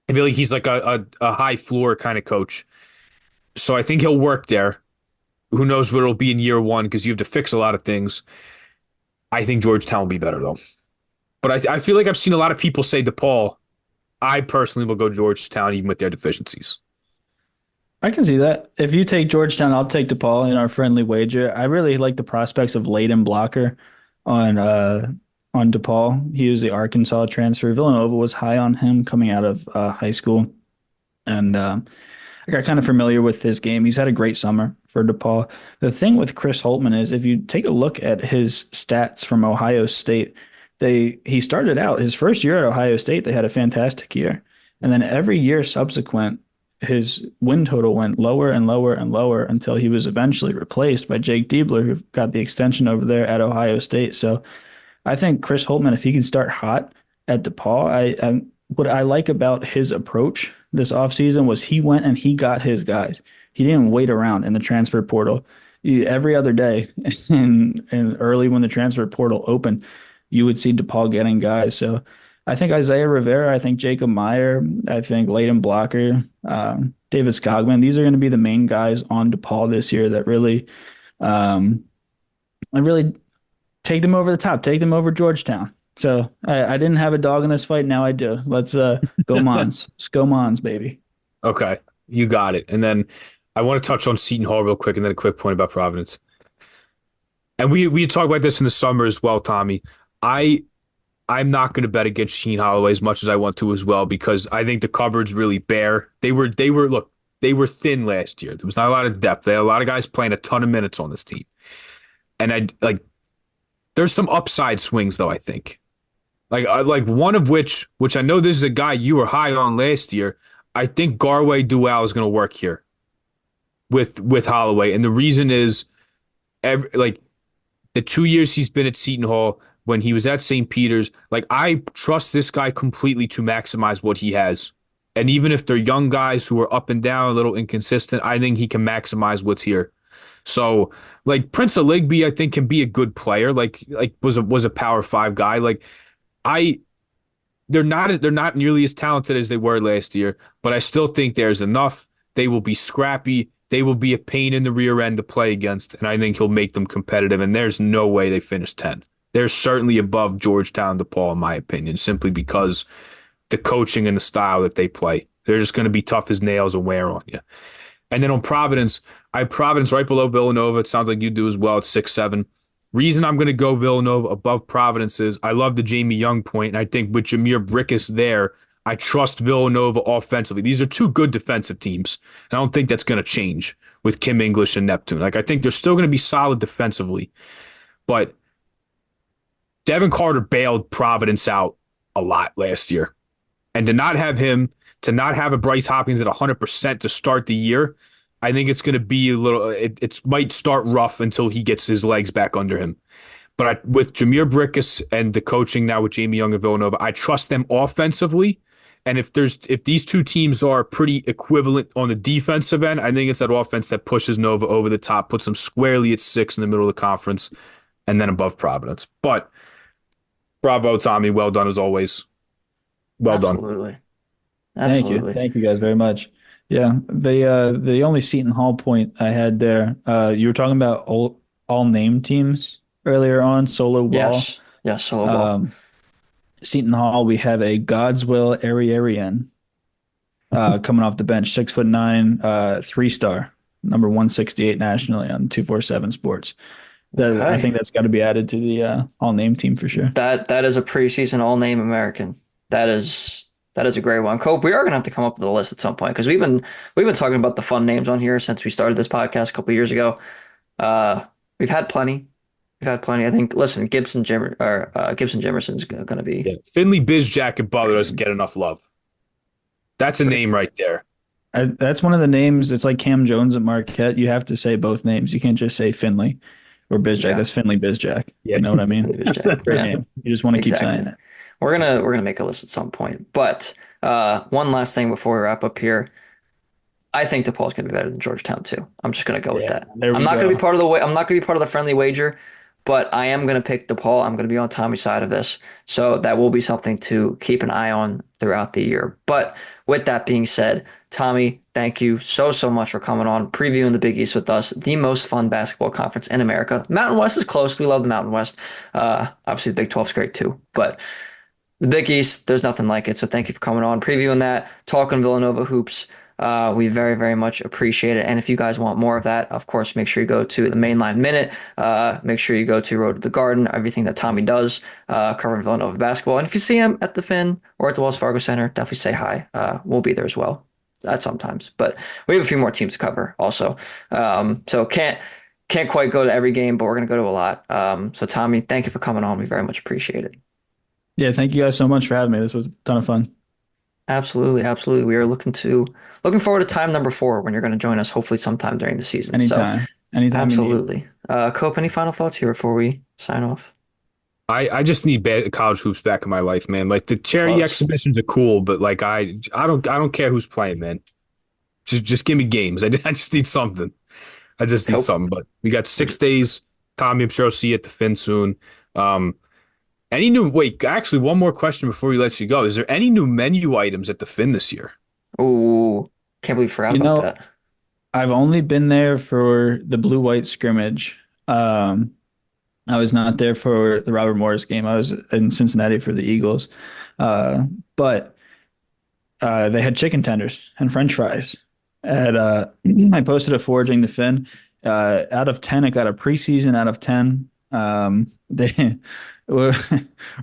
I feel like he's like a high floor kind of coach. So I think he'll work there. Who knows what it'll be in year one because you have to fix a lot of things. I think Georgetown will be better, though. But I feel like I've seen a lot of people say DePaul. I personally will go Georgetown even with their deficiencies. I can see that. If you take Georgetown, I'll take DePaul in our friendly wager. I really like the prospects of Layden Blocker on DePaul. He was the Arkansas transfer. Villanova was high on him coming out of high school, and I got kind of familiar with his game. He's had a great summer for DePaul. The thing with Chris Holtman is if you take a look at his stats from Ohio State, he started out his first year at Ohio State. They had a fantastic year, and then every year subsequent, his win total went lower and lower and lower until he was eventually replaced by Jake Diebler, who got the extension over there at Ohio State. So I think Chris Holtmann, if he can start hot at DePaul, what I like about his approach this offseason was he went and he got his guys. He didn't wait around in the transfer portal. Every other day and early when the transfer portal opened, you would see DePaul getting guys. So I think Isaiah Rivera, I think Jacob Meyer, I think Leighton Blocker, David Skogman, these are going to be the main guys on DePaul this year that um, really take them over the top, take them over Georgetown. So I didn't have a dog in this fight. Now I do. Let's go Mons. Let's go Mons, baby. Okay, you got it. And then I want to touch on Seton Hall real quick, and then a quick point about Providence. And we had talked about this in the summer as well, Tommy. I I'm not going to bet against Sheen Holloway as much as I want to as well because I think the cupboard's really bare. They were thin last year. There was not a lot of depth. They had a lot of guys playing a ton of minutes on this team. And there's some upside swings though, I think. Like one of which I know this is a guy you were high on last year. I think Garway Dual is going to work here with Holloway. And the reason is the 2 years he's been at Seton Hall, when he was at St. Peter's, I trust this guy completely to maximize what he has. And even if they're young guys who are up and down, a little inconsistent, I think he can maximize what's here. So, Prince of Ligby, I think can be a good player. Was a Power 5 guy. I they're not nearly as talented as they were last year, but I still think there's enough. They will be scrappy. They will be a pain in the rear end to play against, and I think he'll make them competitive. And there's no way they finish 10. They're certainly above Georgetown, DePaul, in my opinion, simply because the coaching and the style that they play. They're just going to be tough as nails and wear on you. And then on Providence, I have Providence right below Villanova. It sounds like you do as well at 6-7. Reason I'm going to go Villanova above Providence is I love the Jamie Young point, and I think with Jameer Brickus there, I trust Villanova offensively. These are two good defensive teams, and I don't think that's going to change with Kim English and Neptune. I think they're still going to be solid defensively, but Devin Carter bailed Providence out a lot last year. And to not have him, to not have a Bryce Hopkins at 100% to start the year, I think it's going to be it might start rough until he gets his legs back under him. But with Jameer Brickus and the coaching now with Jamie Young and Villanova, I trust them offensively. And if these two teams are pretty equivalent on the defensive end, I think it's that offense that pushes Nova over the top, puts them squarely at 6 in the middle of the conference, and then above Providence. But bravo, Tommy. Well done as always. Well done. Absolutely. Thank you. Absolutely. Thank you guys very much. Yeah, the only Seton Hall point I had there, you were talking about all name teams earlier on, solo ball. Yes. Yes, solo ball. Seton Hall, we have a Godswill Ariarian coming off the bench, 6'9", 3-star, number 168 nationally on 247 Sports. I think that's got to be added to the all name team for sure. That is a preseason all name American. That is a great one. Cope, we are gonna have to come up with a list at some point because we've been talking about the fun names on here since we started this podcast a couple years ago. We've had plenty. We've had plenty. I think. Listen, Gibson Jimerson's gonna be. Yeah. Finley, Bizjack, and Butler doesn't get enough love. That's a name right there. That's one of the names. It's like Cam Jones at Marquette. You have to say both names. You can't just say Finley or Bizjack. Yeah. That's Finley Bizjack. Yeah. You know what I mean? Bizjack. Great Yeah. name. You just want to keep Exactly. saying it. We're gonna make a list at some point. But one last thing before we wrap up here. I think DePaul's gonna be better than Georgetown too. I'm just gonna go with that. There we I'm not go. gonna be part of I'm not gonna be part of the friendly wager, but I am gonna pick DePaul. I'm gonna be on Tommy's side of this. So that will be something to keep an eye on throughout the year. But with that being said, Tommy, thank you so much for coming on, previewing the Big East with us, the most fun basketball conference in America. Mountain West is close. We love the Mountain West. Obviously the Big 12 is great too. But the Big East, there's nothing like it. So thank you for coming on, previewing that, talking Villanova hoops. We very, very much appreciate it. And if you guys want more of that, of course, make sure you go to the Mainline Minute. Make sure you go to Road to the Garden, everything that Tommy does, covering Villanova basketball. And if you see him at the Finn or at the Wells Fargo Center, definitely say hi. We'll be there as well at sometimes. But we have a few more teams to cover also. So can't quite go to every game, but we're going to go to a lot. So Tommy, thank you for coming on. We very much appreciate it. Yeah, thank you guys so much for having me. This was a ton of fun. Absolutely, absolutely. We are looking forward to time number 4 when you're going to join us, hopefully sometime during the season. So, Anytime you need. absolutely. Cope, any final thoughts here before we sign off? I just need college hoops back in my life, man. Like the charity Close. exhibitions are cool, but like I don't care who's playing, man. Just give me games. I just need something. I just need Cope. something. But we got 6 days. Tommy, I'm sure I'll see you at the Finn soon. Um, wait, actually, one more question before we let you go. Is there any new menu items at the Finn this year? Oh, can't believe we forgot You about know, that. I've only been there for the blue-white scrimmage. I was not there for the Robert Morris game. I was in Cincinnati for the Eagles. But they had chicken tenders and French fries. I posted a foraging the Fin. Out of 10, it got a preseason out of 10. We're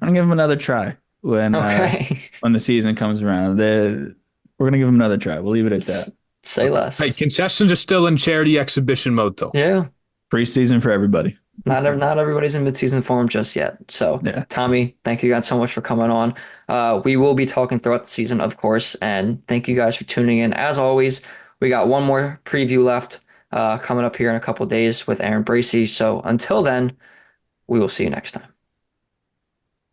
gonna give them another try Okay. when the season comes around. We're gonna give them another try. We'll leave it at that. Say Hey, less. concessions are still in charity exhibition mode, though. Yeah. Preseason for everybody. Not everybody's in midseason form just yet. So, Yeah. Tommy, thank you guys so much for coming on. We will be talking throughout the season, of course, and thank you guys for tuning in. As always, we got one more preview left coming up here in a couple days with Aaron Bracey. So, until then, we will see you next time.